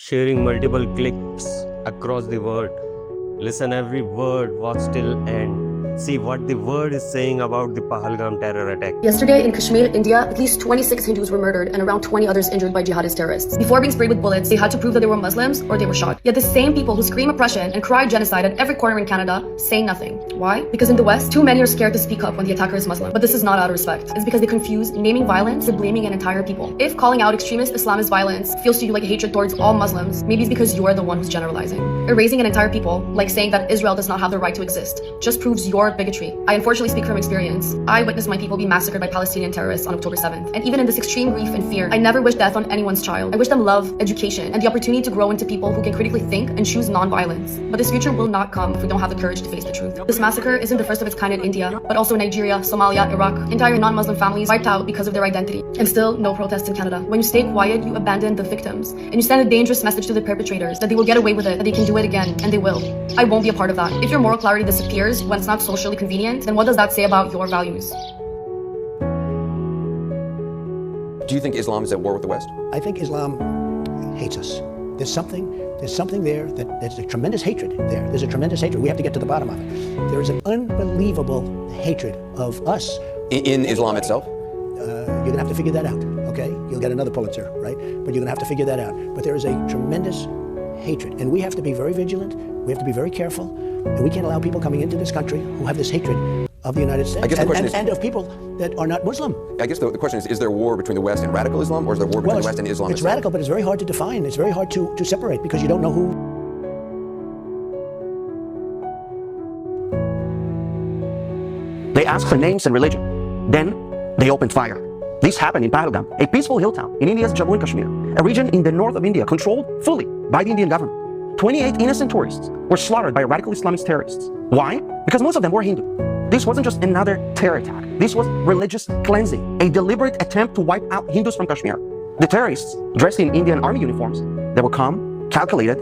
sharing multiple clips across the world. Listen every word, watch till end. See what the word is saying about the Pahalgam terror attack. Yesterday in Kashmir, India, at least 26 Hindus were murdered and around 20 others injured by jihadist terrorists. Before being sprayed with bullets, they had to prove that they were Muslims or they were shot. Yet the same people who scream oppression and cry genocide at every corner in Canada say nothing. Why? Because in the West, too many are scared to speak up when the attacker is Muslim. But this is not out of respect. It's because they confuse naming violence with blaming an entire people. If calling out extremist Islamist violence feels to you like hatred towards all Muslims, maybe it's because you're the one who's generalizing. Erasing an entire people, like saying that Israel does not have the right to exist, just proves your bigotry. I unfortunately speak from experience. I witnessed my people be massacred by Palestinian terrorists on October 7th. And even in this extreme grief and fear, I never wish death on anyone's child. I wish them love, education, and the opportunity to grow into people who can critically think and choose non-violence. But this future will not come if we don't have the courage to face the truth. This massacre isn't the first of its kind in India, but also in Nigeria, Somalia, Iraq. Entire non-Muslim families wiped out because of their identity. And still, no protests in Canada. When you stay quiet, you abandon the victims. And you send a dangerous message to the perpetrators that they will get away with it, that they can do it again, and they will. I won't be a part of that. If your moral clarity disappears when it's not socially convenient, then what does that say about your values? Do you think Islam is at war with the West? I think Islam hates us. There's something there there's a tremendous hatred there. There's a tremendous hatred. We have to get to the bottom of it. There is an unbelievable hatred of us. In Islam itself? You're going to have to figure that out, okay? You'll get another Pulitzer, right? But you're going to have to figure that out. But there is a tremendous hatred. And we have to be very vigilant. We have to be very careful. And we can't allow people coming into this country who have this hatred of the United States. I guess the question is, and of people that are not Muslim. I guess the question is there war between the West and radical Islam, or is there war between the West and Islam It's itself? radical, but it's very hard to define. It's very hard to separate because you don't know who. They asked for names and religion. Then they opened fire. This happened in Pahalgam, a peaceful hill town in India's Jammu and Kashmir, a region in the north of India controlled fully by the Indian government. 28 innocent tourists were slaughtered by radical Islamist terrorists. Why? Because most of them were Hindu. This wasn't just another terror attack. This was religious cleansing, a deliberate attempt to wipe out Hindus from Kashmir. The terrorists, dressed in Indian army uniforms, they were calm, calculated,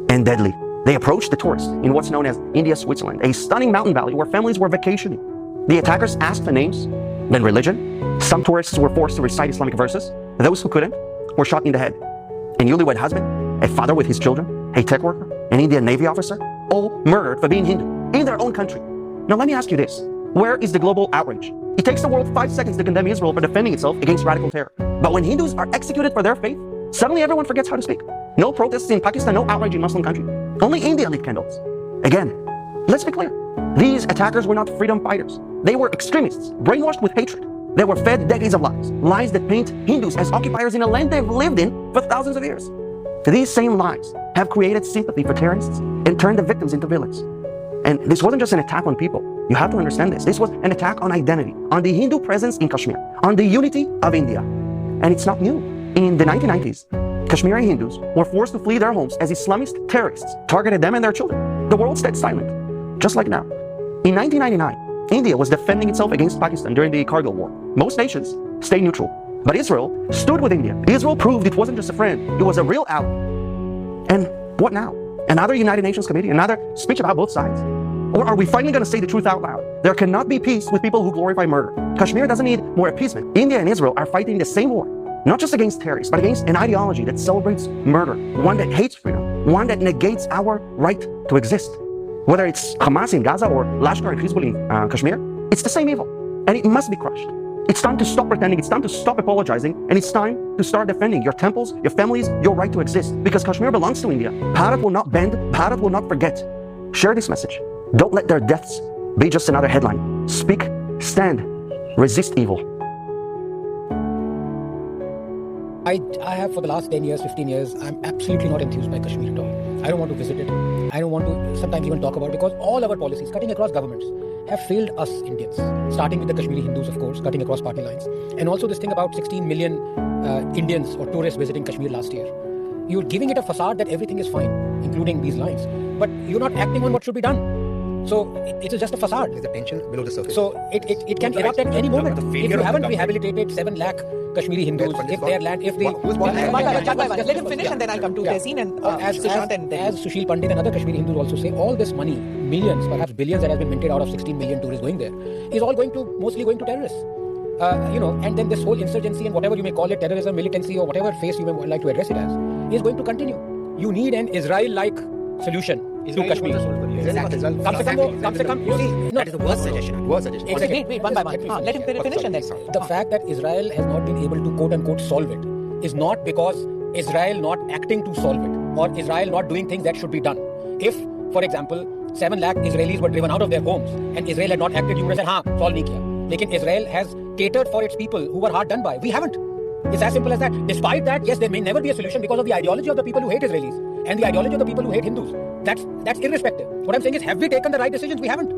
and deadly. They approached the tourists in what's known as India's Switzerland, a stunning mountain valley where families were vacationing. The attackers asked for names, then religion. Some tourists were forced to recite Islamic verses. Those who couldn't were shot in the head. A newlywed husband, a father with his children, a tech worker, an Indian Navy officer, all murdered for being Hindu in their own country. Now let me ask you this. Where is the global outrage? It takes the world 5 seconds to condemn Israel for defending itself against radical terror. But when Hindus are executed for their faith, suddenly everyone forgets how to speak. No protests in Pakistan, no outrage in Muslim country. Only India lit candles. Again, let's be clear. These attackers were not freedom fighters. They were extremists, brainwashed with hatred. They were fed decades of lies. Lies that paint Hindus as occupiers in a land they've lived in for thousands of years. These same lies have created sympathy for terrorists and turned the victims into villains. And this wasn't just an attack on people. You have to understand this. This was an attack on identity, on the Hindu presence in Kashmir, on the unity of India. And it's not new. In the 1990s, Kashmiri Hindus were forced to flee their homes as Islamist terrorists targeted them and their children. The world stayed silent, just like now. In 1999, India was defending itself against Pakistan during the Kargil War. Most nations stayed neutral, but Israel stood with India. Israel proved it wasn't just a friend, it was a real ally. And what now? Another United Nations committee, another speech about both sides? Or are we finally going to say the truth out loud? There cannot be peace with people who glorify murder. Kashmir doesn't need more appeasement. India and Israel are fighting the same war, not just against terrorists, but against an ideology that celebrates murder, one that hates freedom, one that negates our right to exist. Whether it's Hamas in Gaza or Lashkar and Hezbollah in Kashmir, it's the same evil, and it must be crushed. It's time to stop pretending, it's time to stop apologizing, and it's time to start defending your temples, your families, your right to exist. Because Kashmir belongs to India. Bharat will not bend, Bharat will not forget. Share this message. Don't let their deaths be just another headline. Speak, stand, resist evil. I have for the last 10 years, 15 years, I'm absolutely not enthused by Kashmir at all. I don't want to visit it. I don't want to sometimes even talk about it because all our policies, cutting across governments, have failed us Indians. Starting with the Kashmiri Hindus, of course, cutting across party lines. And also this thing about 16 million Indians or tourists visiting Kashmir last year. You're giving it a facade that everything is fine, including these lines. But you're not acting on what should be done. So it is just a facade. There's a tension below the surface. So it can erupt at any moment. If you haven't rehabilitated 7 lakh Kashmiri Hindus, if their land, if the... Just let him finish and then I'll come to Tehseen and Sushant and... As Sushil Pandit and other Kashmiri Hindus also say, all this money, millions, perhaps billions that has been minted out of 16 million tourists going there, is all mostly going to terrorists. And then this whole insurgency and whatever you may call it, terrorism, militancy or whatever face you may like to address it as, is going to continue. You need an Israel-like solution to Kashmir. Come se kam, you see, no, That is the worst suggestion. Worst suggestion. Okay, wait, one by one. Let him finish and then. the fact that Israel has not been able to quote-unquote solve it is not because Israel not acting to solve it or Israel not doing things that should be done. If, for example, 7 lakh Israelis were driven out of their homes and Israel had not acted, you would have said, हाँ, solve नहीं किया. Lekin Israel has catered for its people who were hard done by. We haven't. It's as simple as that. Despite that, yes, there may never be a solution because of the ideology of the people who hate Israelis and the ideology of the people who hate Hindus. That's irrespective. What I'm saying is, have we taken the right decisions? We haven't.